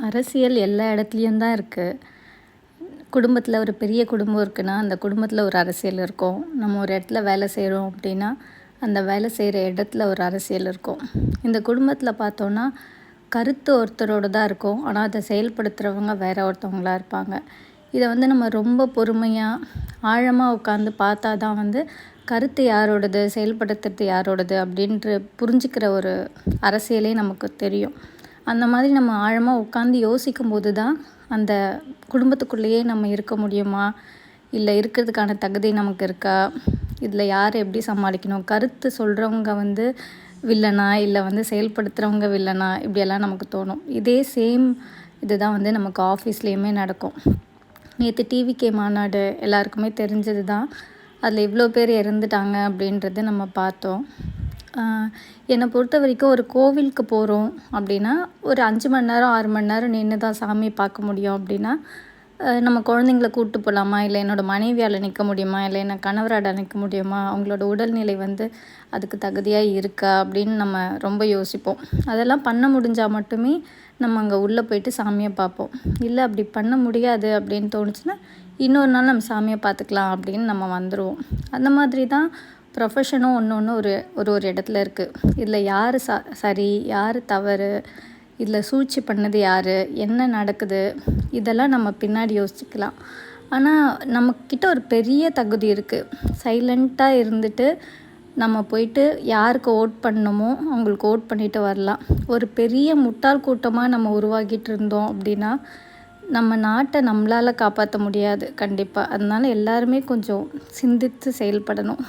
அரசியல் எல்லா இடத்துலையும் தான் இருக்குது. குடும்பத்தில் ஒரு பெரிய குடும்பம் இருக்குன்னா, அந்த குடும்பத்தில் ஒரு அரசியல் இருக்கும். நம்ம ஒரு இடத்துல வேலை செய்கிறோம் அப்படின்னா, அந்த வேலை செய்கிற இடத்துல ஒரு அரசியல் இருக்கும். இந்த குடும்பத்தில் பார்த்தோன்னா, கருத்து ஒருத்தரோட தான் இருக்கும். ஆனால் அதை செயல்படுத்துகிறவங்க வேற ஒருத்தவங்களா இருப்பாங்க. இதை நம்ம ரொம்ப பொறுமையாக, ஆழமாக உட்காந்து பார்த்தா தான் கருத்து யாரோடது, செயல்படுத்துறது யாரோடது அப்படின்ற புரிஞ்சுக்கிற ஒரு அரசியலே நமக்கு தெரியும். அந்த மாதிரி நம்ம ஆழமாக உட்காந்து யோசிக்கும்போது தான் அந்த குடும்பத்துக்குள்ளேயே நம்ம இருக்க முடியுமா, இல்லை இருக்கிறதுக்கான தகுதி நமக்கு இருக்கா, இதில் யார் எப்படி சமாளிக்கணும், கருத்து சொல்கிறவங்க வில்லனா இல்லை செயல்படுத்துகிறவங்க வில்லனா, இப்படியெல்லாம் நமக்கு தோணும். இதே சேம் இதுதான் நமக்கு ஆஃபீஸ்லேயுமே நடக்கும். நேற்று டிவிகே மாநாடு எல்லாருக்குமே தெரிஞ்சது தான். அதில் இவ்வளோ பேர் இறந்துட்டாங்க அப்படின்றத நம்ம பார்த்தோம். என்னை பொறுத்த வரைக்கும் ஒரு கோவிலுக்கு போகிறோம் அப்படின்னா ஒரு 5 மணி நேரம் 6 மணி நேரம் நின்று தான் சாமி பார்க்க முடியும் அப்படின்னா, நம்ம குழந்தைங்கள கூப்பிட்டு போகலாமா, இல்லை என்னோடய மனைவியால் நிற்க முடியுமா, இல்லை என்ன கணவரால் நிற்க முடியுமா, அவங்களோட உடல்நிலை அதுக்கு தகுதியாக இருக்கா அப்படின்னு நம்ம ரொம்ப யோசிப்போம். அதெல்லாம் பண்ண முடிஞ்சால் மட்டுமே நம்ம அங்கே உள்ளே போயிட்டு சாமியை பார்ப்போம். இல்லை அப்படி பண்ண முடியாது அப்படின்னு தோணுச்சுன்னா, இன்னொரு நாள் நம்ம சாமியை பார்த்துக்கலாம் அப்படின்னு நம்ம வந்துடுவோம். அந்த மாதிரி தான் ப்ரொஃபஷனும் ஒன்று ஒரு இடத்துல இருக்குது. இதில் யார் சரி, யார் தவறு, இதில் சூழ்ச்சி பண்ணது யார், என்ன நடக்குது, இதெல்லாம் நம்ம பின்னாடி யோசிச்சுக்கலாம். ஆனால் நம்மக்கிட்ட ஒரு பெரிய தகுதி இருக்குது. சைலண்ட்டாக இருந்துட்டு நம்ம போயிட்டு யாருக்கு ஓட் பண்ணணுமோ அவங்களுக்கு ஓட் பண்ணிட்டு வரலாம். ஒரு பெரிய முட்டாள் கூட்டமாக நம்ம உருவாக்கிட்டு இருந்தோம் அப்படின்னா, நம்ம நாட்டை நம்மளால் காப்பாற்ற முடியாது கண்டிப்பாக. அதனால் எல்லாருமே கொஞ்சம் சிந்தித்து செயல்படணும்.